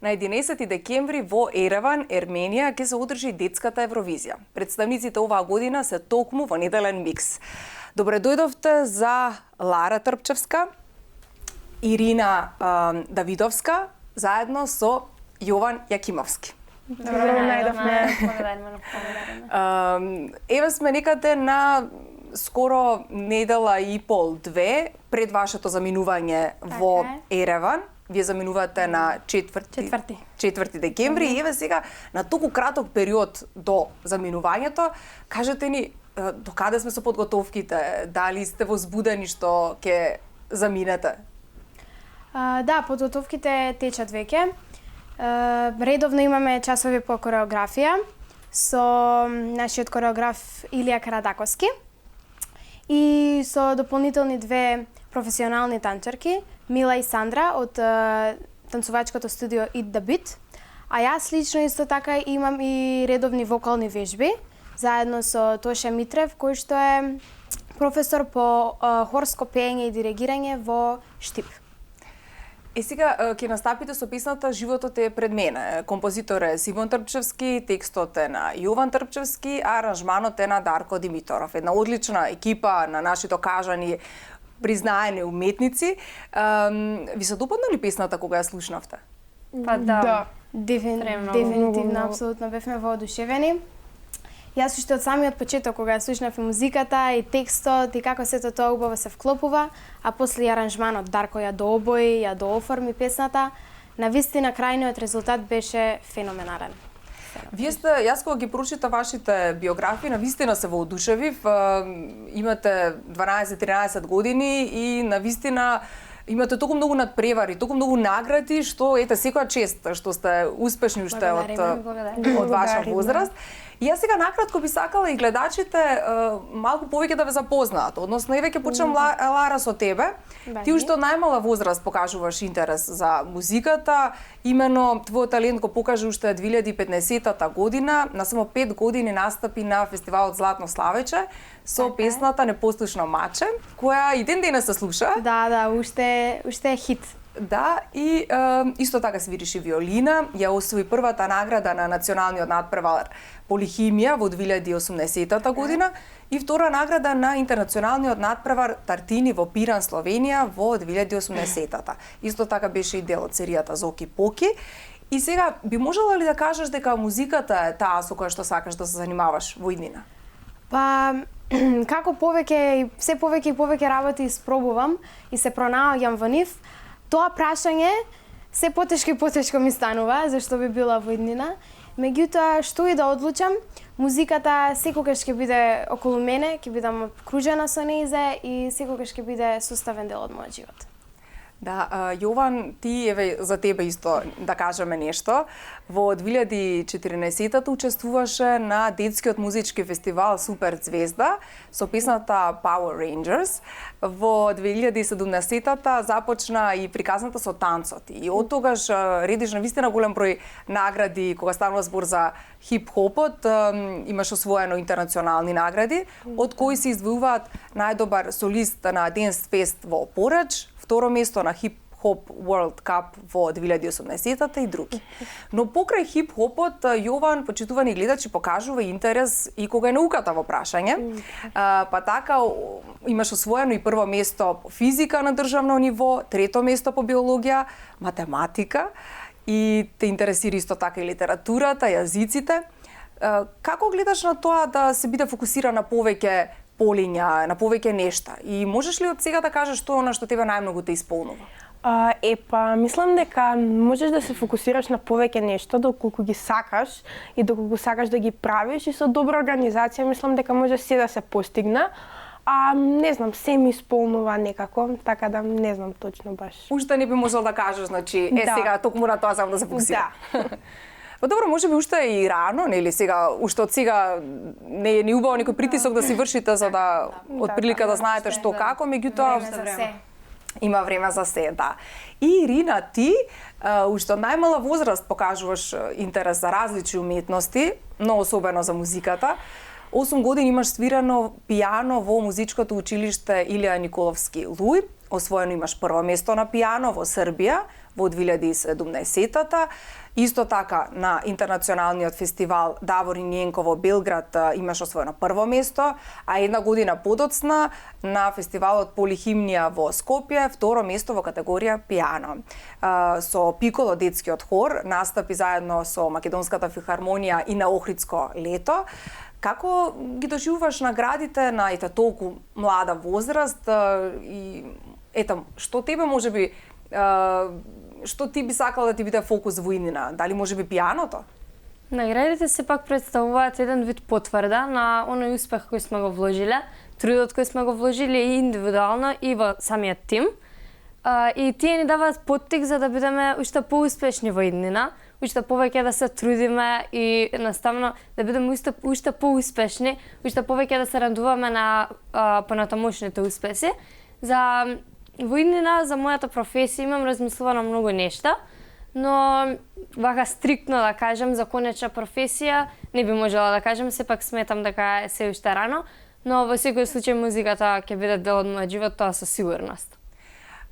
На 11 декември во Ереван, Ерменија, ќе се одржи детската Евровизија. Представниците оваа година се токму во неделен микс. Добре дојдовте за Лара Трпчевска, Ирина Давидовска, заедно со Јован Јакимовски. Добро најдовме. Еве сме некаде на скоро недела и пол, две, пред вашето заминување во Ереван. Вие заминувате на 4 декември и еве сега на толку краток период до заминувањето, кажете ни до каде сме со подготовките, дали сте возбудени што ќе заминете? Да, подготовките течат веќе. Редовно имаме часови по кореографија со нашиот кореограф Илија Карадаковски и со дополнителни две професионални танцорки, Мила и Сандра од танцувачкото студио Eat the Beat, а јас лично исто така имам и редовни вокални вежби, заедно со Тоша Митрев, кој што е професор по хорско пеење и диригирање во Штип. Сега ќе настапите со песната "Животот е пред мене". Композитор е Симон Трпчевски, текстот е на Јован Трпчевски, а аранжманот е на Дарко Димиторов. Една одлична екипа на нашите кажани признаени уметници. Ви се допадна ли песната кога ја слушнавте? Па да. Дефинитивно, апсолутно бевме воодушевени. Јас уште од самиот почеток кога ја слушнав и музиката и текстот и како сето тоа убаво се вклопува, а после и аранжманот Дарко ја дообои, ја дооформи песната, навистина крајниот резултат беше феноменален. Вие сте, јас кога ги прочита вашите биографии, навистина се воодушевив. Имате 12-13 години и навистина имате толку многу надпревари, толку многу награди, што ете секоја чест што сте успешни уште од ваша возраст. И јас сега накратко би сакала и гледачите малку повеќе да ве запознаат. Односно, еве ќе почнам Лара со тебе. Ти уште од најмала возраст покажуваш интерес за музиката. Имено твојот талент го покажа уште 2015 година. На само 5 години настапи на фестивалот Златно славече со песната "Непослушно маче", која и ден денес се слуша. Да, уште е хит. Да, и исто така свириш и виолина, ја освои првата награда на националниот надпревар Полихимија во 2018 година и втора награда на интернационалниот надпревар Тартини во Пиран, Словенија во 2018. Исто така беше и дел од серијата Зоки Поки. И сега, би можела ли да кажеш дека музиката е таа со која што сакаш да се занимаваш во иднина? Па, како се повеќе и повеќе работи испробувам и се пронаоѓам во нив, тоа прашање се потешко ми станува, зашто би била во иднина. Меѓутоа, што и да одлучам, музиката секогаш ќе биде околу мене, ќе бидам обкружена со нејзе и секогаш ќе биде составен дел од мојот живот. Да, Јован, ти еве за тебе исто да кажеме нешто. Во 2014 учествуваше на детскиот музички фестивал Супер Звезда со песната Power Rangers. Во 2017 започна и приказната со танцот. И од тогаш редиш на вистина голем број награди кога станува збор за хип-хопот, имаш освоено интернационални награди, од кои се издвојуваат најдобар солист на Dance Fest во Пореч, второ место на Hip Hop World Cup во 2018 и други. Но покрај хип-хопот, Јован, почитувани гледачи, покажува интерес и кога е науката во прашање. Па така, имаш освоено и прво место по физика на државно ниво, трето место по биологија, математика и те интересира исто така и литературата, јазиците. Како гледаш на тоа да се биде фокусирана повеќе полиња, на повеќе нешта? И можеш ли од сега да кажеш што на што тебе најмногу те исполнува? Мислам дека можеш да се фокусираш на повеќе нешто доколку ги сакаш и доколку сакаш да ги правиш и со добра организација мислам дека може се да се постигне. Не знам, се ми исполнува некако, така да не знам точно баш. Уште не би можел да кажеш, значи, сега токму на тоа само да се фокусира. Да. Па добро, може би уште и рано, нели сега, уште од сега не е ни убаво некој притисок да си вршите за да од прилика да знаете што како, меѓутоа има време за се, да. И Ирина, ти уште од најмала возраст покажуваш интерес за различни уметности, но особено за музиката. 8 години имаш свирано пијано во музичкото училиште Илија Николовски Луј, освоено имаш прво место на пијано во Србија во 2017-та. Исто така на интернационалниот фестивал Давор и Њенко во Белград имаш освоено прво место, а една година подоцна на фестивалот Полихимнија во Скопје второ место во категорија пијано. Со Пиколо детскиот хор настапи заедно со Македонската филхармонија и на Охридско лето. Како ги доживуваш наградите на толку млада возраст и што тебе можеби што ти би сакала да ти биде фокус во иднина? Дали можеби пијаното? Наградите сепак представуваат еден вид потврда на оној успех кој сме го вложиле, трудот кој сме го вложиле и индивидуално и во самиот тим. И тие ни даваат поттик за да бидеме уште поуспешни во иднина, уште повеќе да се трудиме и наставно да бидеме уште поуспешни, уште повеќе да се радуваме на понатамошните успеси. Во иднина за мојата професија имам размислувано многу нешта, но вака стриктно да кажем за конечна професија не би можела да кажем, сепак сметам дека е се уште рано, но во секој случај музиката ќе биде дел од мојот живот, тоа со сигурност.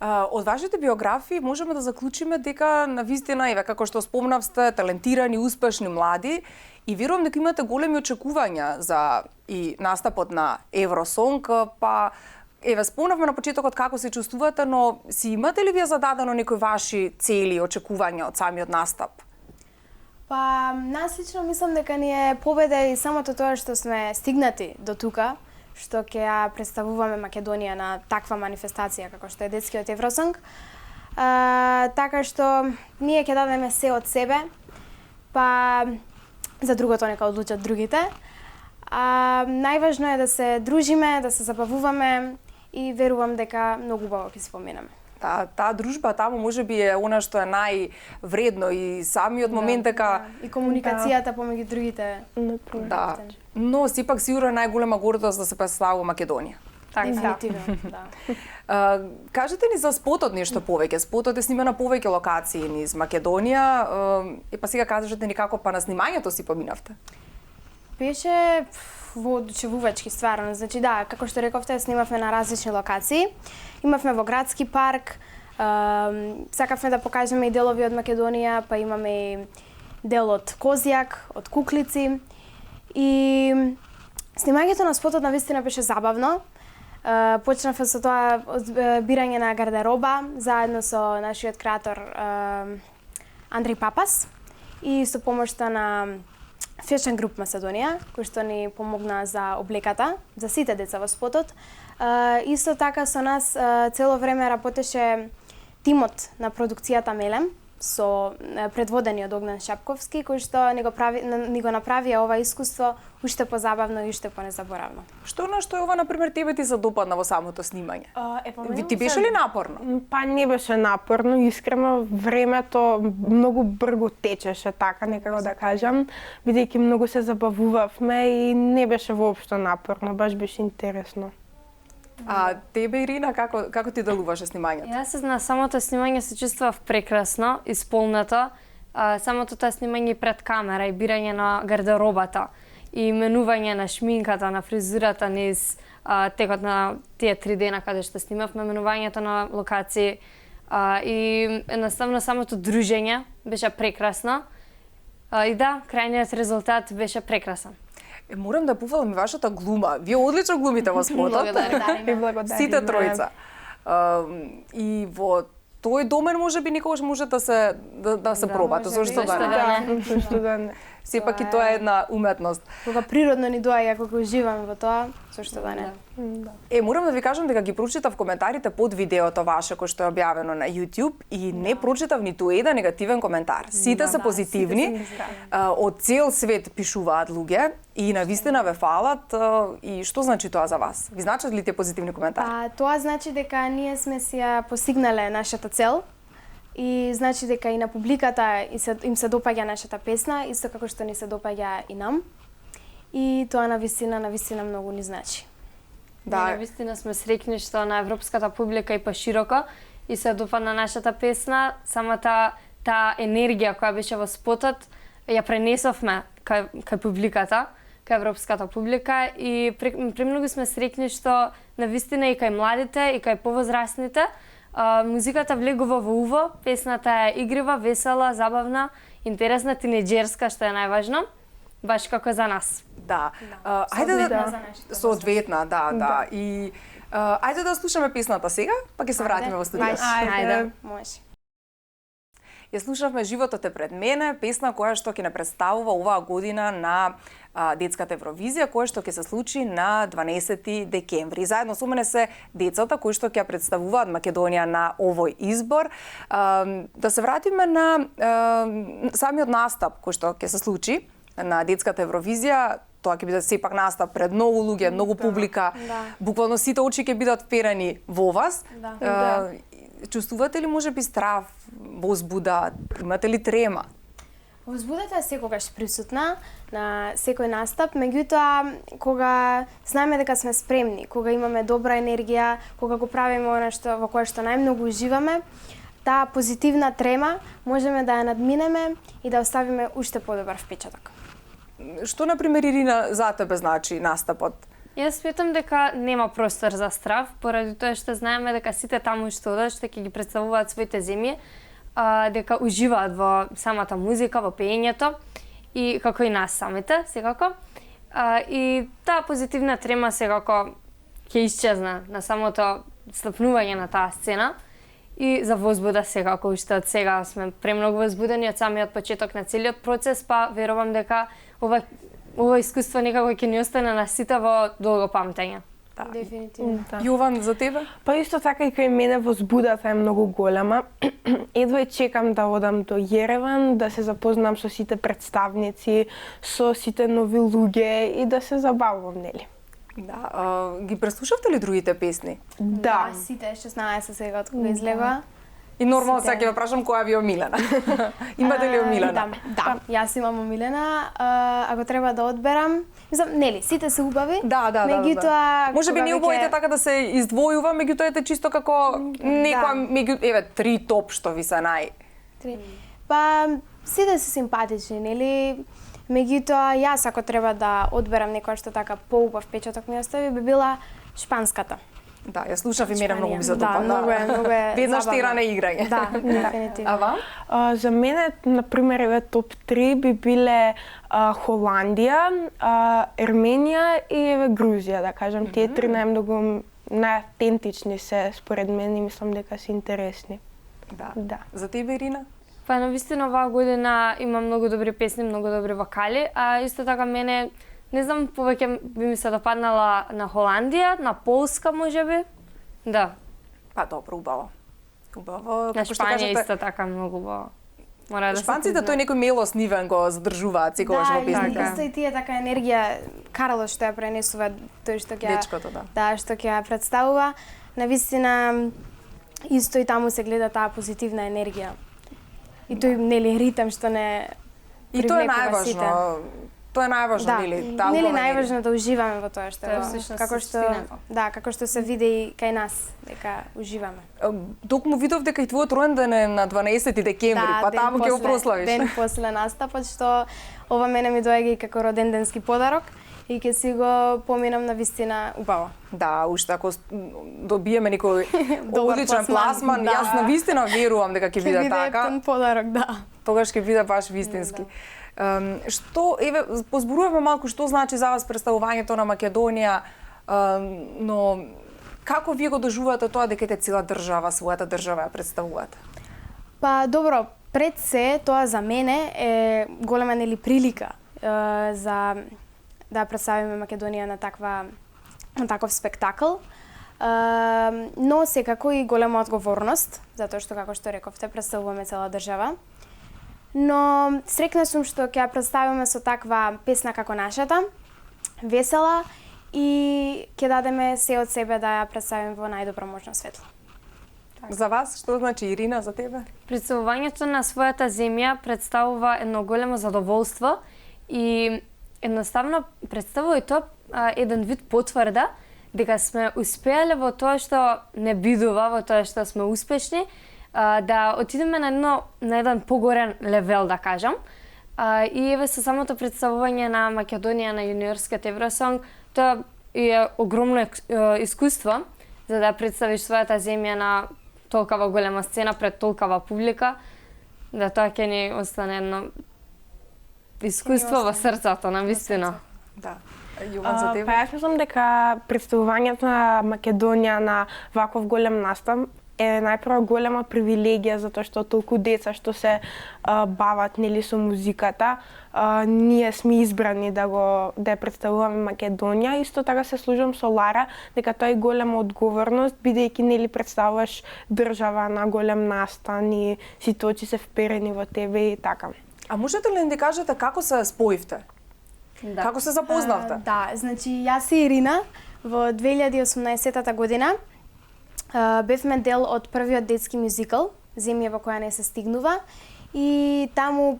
Од вашите биографии можеме да заклучиме дека навистина еве како што спомнав сте талентирани, успешни млади и верувам дека имате големи очекувања за и настапот на Евросонг, па еве спомнавме на почетокот како се чувствувате, но си имате ли вие зададено некои ваши цели, очекувања од самиот настап? Па, нас лично мислам дека ни е победа и самото тоа што сме стигнати до тука, што ќе ја представуваме Македонија на таква манифестација како што е детскиот Евросонг. Така што ние ќе дадеме се од себе, па за другото нека одлучат другите. Најважно е да се дружиме, да се забавуваме и верувам дека многу убаво ќе се поминеме. Таа дружба таму можеби е она што е највредно и самиот момент дека и комуникацијата помеѓу другите. Да. Но сепак сигурно е најголема гордост да се представува Македонија. Дефинитивно, да. Кажете ни за спотот нешто повеќе. Спотот е снимен на повеќе локации низ Македонија. Па сега кажете ни како па на снимањето си поминавте. Беше воодушевувачки стварно. Значи да, како што рековте, снимавме на различни локации. Имавме во градски парк, сакавме да покажеме и делови од Македонија, па имаме и дел од Козјак, од Куклици. И снимањето на спотот навистина беше забавно. Почнавме со тоа бирање на гардероба заедно со нашиот креатор Андреј Папас и со помошта на Fashion Group Macedonија, кој што ни помогна за облеката, за сите деца во спотот. Исто така со нас цело време работеше тимот на продукцијата Мелем, со предводени од Огнен Шапковски, кој што ни го направија ова искуство уште позабавно и уште понезаборавно. Што ова, например, тебе ти се допадна во самото снимање? Ти беше ли напорно? Па не беше напорно, искрено времето многу брзо течеше, така некако да кажам, бидејќи многу се забавувавме и не беше воопшто напорно, баш беше интересно. А тебе, Ирина, како ти делуваше снимањето? Јас на самото снимање се чувствував прекрасно, исполнето. Самото тоа снимање пред камера и бирање на гардеробата и менување на шминката, на фризурата низ текот на тие 3 дена каде што снимавме, менувањето на локации и едноставно самото дружење беше прекрасно. И да, крајниот резултат беше прекрасен. Морам да пофалам и вашата глума. Вие одлично глумите во спотот. Благодариме. Сите тројца. И во тој домен можеби никогаш може да се пробате, зошто да не? Зошто да не? Сепак и тоа е една уметност. Кога природно ни доаѓа, кога уживаме во тоа, зошто да не? Морам да ви кажам дека ги прочитав коментарите под видеото ваше кој што е објавено на YouTube и не прочитав ниту еден негативен коментар. Сите се позитивни. Од цел свет пишуваат луѓе и навистина ве фалат. И што значи тоа за вас? Ви значат ли тие позитивни коментари? Тоа значи дека ние сме си ја постигнале нашата цел. И значи дека и на публиката им се допаѓа нашата песна, исто како што ни се допаѓа и нам. И тоа навистина многу ни значи. Да, навистина сме среќни што на европската публика и пошироко и се допадна нашата песна, самата таа енергија која беше во спотот ја пренесовме кај публиката, кај европската публика и премногу сме среќни што навистина и кај младите и кај повозрастните Музиката влегува во уво, песната е игрива, весела, забавна, интересна, тинеџерска, што е најважно, баш како за нас. Да. Ајде да за нашите соодветна, да. И ајде да слушаме песната сега, па ќе се вратиме во студиото. Ајде. Може. Ја слушавме Животот е пред мене, песна која што ќе не представува оваа година на Детската Евровизија, која што ќе се случи на 12 декември. Заедно со мене се децата кои што ќе ја представуваат Македонија на овој избор. Да се вратиме на самиот настап кој што ќе се случи на Детската Евровизија. Тоа ќе биде сепак настап пред многу луѓе, многу публика. Буквално сите очи ќе бидат вперени во вас. Чувствувате ли можеби страв, возбуда, имате ли трема? Возбудата е секогаш присутна на секој настап, меѓутоа кога знаеме дека сме спремни, кога имаме добра енергија, кога го правиме она што во кое што најмногу уживаме, таа позитивна трема можеме да ја надминеме и да оставиме уште подобар впечаток. Што, например, Ирина, за тебе значи настапот? Јас сметам дека нема простор за страв, поради тоа што знаеме дека сите таму што одат, што ќе ги представуваат своите земји, дека уживаат во самата музика, во пеењето, и како и нас самите, секако. И таа позитивна трема секако ќе исчезне на самото стапнување на таа сцена. И за возбуда секако, уште од сега сме премногу возбудени од самиот почеток на целиот процес, па верувам дека ова искуство некако ќе ни остане на сите во долго памтење. Дефинитивно. Јован, за тебе? Па исто така и кај мене возбудата е многу голема. Едва чекам да одам до Јереван, да се запознам со сите представници, со сите нови луѓе и да се забавувам, нели? Да, ги преслушавте ли другите песни? Да. Сите 16 сега од кога излега. И нормално сега ќе ве прашам која ви е омилена. Имате ли омилена? Да, јас имам омилена. Ако треба да одберам, мислам, нели, сите се убави. Да. Меѓутоа, Можеби не убавите така да се издвојува, меѓутоа ете чисто како некоја меѓу еве 3 топ што ви се Па сите се симпатични, нели? Меѓутоа, јас ако треба да одберам некоја што така поубав впечаток ми остави, би била шпанската. Да, ја слушав и мене многу ми се Да, допадна. многу е Веднаш забавно. тера на играње. Да, дефинитивно. А вам? За мене, например, еве топ 3 би биле Холандија, Ерменија и еве Грузија, да кажам. Тие три најмногу најавтентични се според мене и мислам дека се интересни. Да. За тебе, Ирина? Па навистина оваа година има многу добри песни, многу добри вокали, а исто така мене не знам, повеќе би ми се допаднала на Холандија, на Полска можеби. Да. Па добро, убаво. Убаво, На како што Шпанија кажете, исто така многу убаво. Мора да се шпанците тој некој мелост нивен го задржуваат секогаш во Да, песните. исто и тие така енергија, Карло што ја пренесува, тој што ќе Дечкото, да. Да, што ќе ја представува. Навистина исто и таму се гледа таа позитивна енергија. И тој нели ритам што не И тоа е привлекува сите. најважно. Тоа е најважно, Да, нели? Таа нели убава најважно да уживаме во тоа што Тоа е го- всушност како што суштината. да, како што се види и кај нас дека уживаме. Токму видов дека и твојот роенден е на 12 декември, па ден таму ќе го после- прославиш. Ден после настапот што ова мене ми доаѓа и како роденденски подарок и ќе си го поминам на вистина убаво. Да, уште ако добиеме некој Добар одличен пласман, пласман, да. јас на вистина верувам дека ќе биде така. ептен подарок, да. Тогаш ќе биде баш вистински. Што, еве, позборувавме малку што значи за вас представувањето на Македонија, но како вие го доживувате тоа дека ете цела држава, својата држава ја представувате? Па добро, пред се тоа за мене е голема нели прилика за да представиме Македонија на таков спектакл. Но секако и голема одговорност, затоа што како што рековте представуваме цела држава. Но срекна сум што ќе ја представиме со таква песна како нашата, весела и ќе дадеме се од себе да ја представиме во најдобро можно светло. За вас, што значи Ирина за тебе? Представувањето на својата земја представува едно големо задоволство и едноставно представува и тоа еден вид потврда дека сме успеале во тоа што не бидува, во тоа што сме успешни, да отидеме на еден погорен левел, да кажам. И еве со самото представување на Македонија на јуниорскиот Евросонг, тоа е огромно искуство за да представиш својата земја на толкова голема сцена пред толкова публика, да тоа ќе ни остане едно искуство во срцето, навистина. Да. Јован, за тебе? Па јас мислам дека представувањето на Македонија на ваков голем настан е најпрво голема привилегија затоа што толку деца што се бават нели со музиката, ние сме избрани да ја представуваме Македонија. Исто така се служам со Лара дека тоа е голема одговорност бидејќи нели представуваш држава на голем настан и сите очи се вперени во тебе и така. А можете ли да ни кажете како се споивте? Да. Како се запознавте? Да, значи јас и Ирина во 2018 година бевме дел од првиот детски мюзикл Земја во која не се стигнува и таму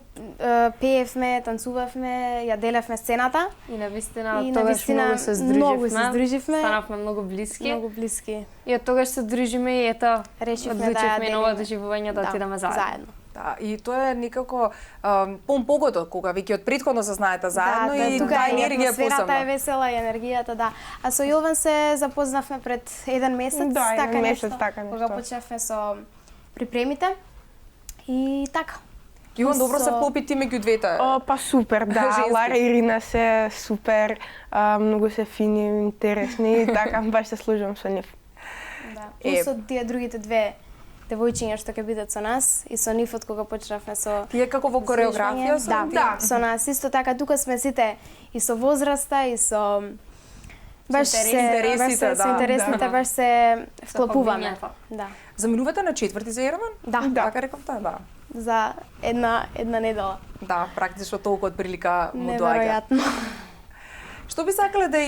пеевме, танцувавме, ја делевме сцената. И навистина И тогаш навистина многу се многу здруживме. се Станавме многу блиски. Многу блиски. И од тогаш се дружиме и ето Решивме да ја одлучивме ново делиме. доживување да отидеме заедно. Да, и тоа е некако погодот кога веќе од претходно се знаете заедно и тука таа и енергија е атмосферата е посебна. весела и енергијата, да. А со Јован се запознавме пред еден месец, Да, еден така месец, нешто, така нешто. кога почнавме со припремите. И така. Јован, добро се Со- вклопи ти меѓу двете. Па супер, да. Женски. Лара и Ирина се супер, многу се фини, интересни и така баш се служам со нив. Да. Е. Плюс од тие другите две девојчиња што ќе бидат со нас и со нив од кога почнавме со Тие како во кореографија се? да, да, со нас исто така тука сме сите и со возраста и со баш се интересите, баш се, да, со интересните да. баш се вклопуваме. хобињата. Да. Заминувате на 4 за Ереван? Да. Така рековте, да. За една недела. Да, практично толку од прилика му доаѓа. Неверојатно. Што би сакале да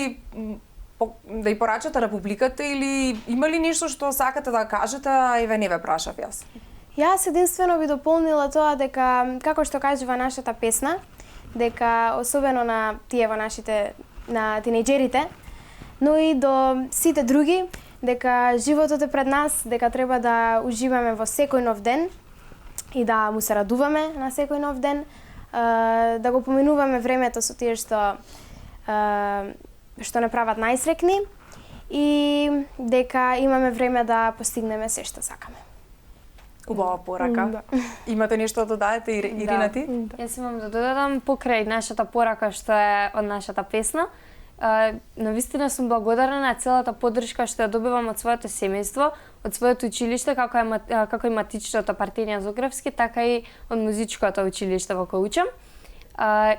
ја порачате на публиката или има ли нешто што сакате да кажете, а еве не ве прашав јас? Јас единствено би дополнила тоа дека, како што кажува нашата песна, дека особено на тие во нашите, на тинејџерите, но и до сите други, дека животот е пред нас, дека треба да уживаме во секој нов ден и да му се радуваме на секој нов ден, да го поминуваме времето со тие што не прават најсрекни и дека имаме време да постигнеме се што сакаме. Убава порака. Имате нешто да додадете, Ирина ти? Јас имам да додадам покрај нашата порака што е од нашата песна. Навистина сум благодарна на целата поддршка што ја добивам од своето семејство, од своето училиште, како и матичното Партенија Зогревски, така и од музичкото училиште во кој учам.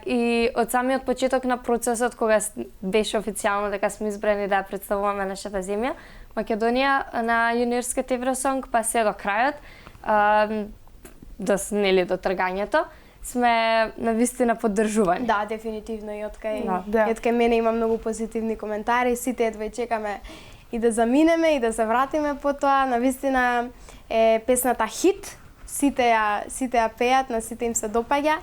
И од самиот почеток на процесот, кога беше официјално дека сме избрани да ја представуваме нашата земја, Македонија на јуниорскиот Евросонг, па се до крајот, до тргањето, сме навистина поддржувани. Да, дефинитивно и од кај Да. и од кај мене има многу позитивни коментари, сите едва чекаме и да заминеме и да се вратиме потоа. Навистина е песната хит. Сите ја пеат, на сите им се допаѓа.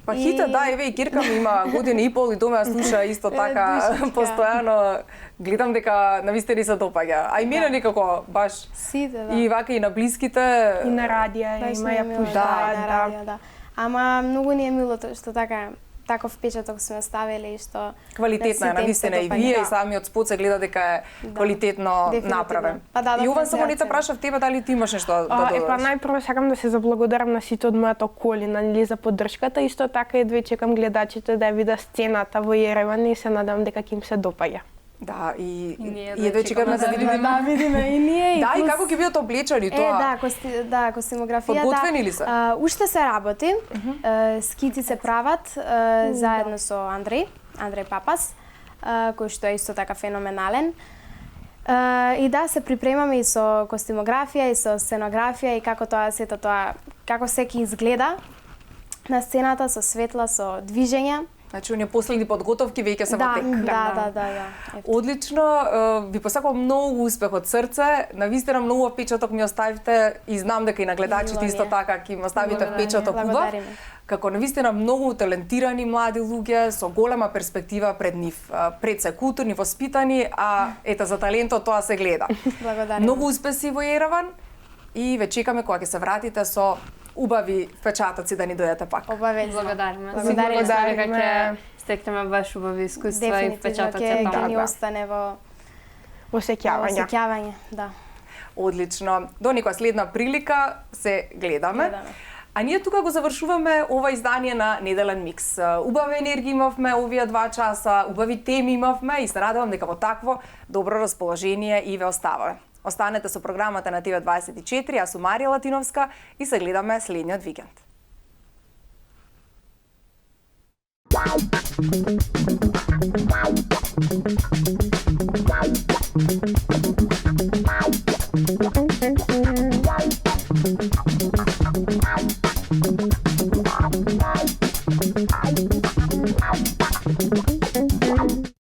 Па хите, да, еве и Кирка ми има година и пол и дома ја слуша исто така душичка. постојано. Гледам дека навистина се допаѓа. А и мене некако баш Сите, да. и вака и на блиските. И на радија Баш има ни е ја мило, пушта, да, и на да. радио, да. Ама многу ни е мило тоа што така таков впечаток сме оставили и што Квалитетна е, на сите им се навистина и допаѓа. вие Да. и самиот спот се гледа дека е квалитетно Дефинитивно. направен. Па да, Јован, само не те презрација. прашав тебе дали ти имаш нешто да Па додадеш. најпрво сакам да се заблагодарам на сите од мојата околина нели за поддршката, исто така едва чекам гледачите да ја видат сцената во Ереван и се надам дека ќе им се допаѓа. Да, и ние и едва чекаме да видиме. Да, видиме и ние и Да, и плюс- како ќе бидат облечени тоа? костимографијата. Подготвени ли се? Уште се работи. Скици се прават заедно со Андреј Папас, кој што е исто така феноменален. И да, се припремаме и со костимографија и со сценографија и како сето тоа, како секи изгледа на сцената со светла, со движења. Значи, оние последни подготовки веќе се во тек. Да. Одлично, ви посакувам многу успех од срце. Навистина многу впечаток ми оставивте и знам дека и на гледачите Мило ми исто е. така ќе им оставите Благодариме. впечаток убав. Благодариме. Како навистина многу талентирани млади луѓе со голема перспектива пред нив. Пред се културни, воспитани, а ета за талентот тоа се гледа. Благодариме. Многу успеси во Ереван и ве чекаме кога ќе се вратите со убави впечатоци да ни дојдете пак. Обавезно. Благодариме. Благодариме. Сигурна сум дека ќе стекнеме баш убави искуства и Дефинитивно впечатоци ќе таму. ни Да. остане во Осеќавања. осеќавање, да. Одлично. До некоја следна прилика се гледаме. А ние тука го завршуваме ова издание на Неделен микс. Убава енергија имавме овие 2 часа, убави теми имавме и се надевам дека во такво добро расположение и ве оставаме. Останете со програмата на ТВ24, јас сум Марија Латиновска и се гледаме следниот викенд.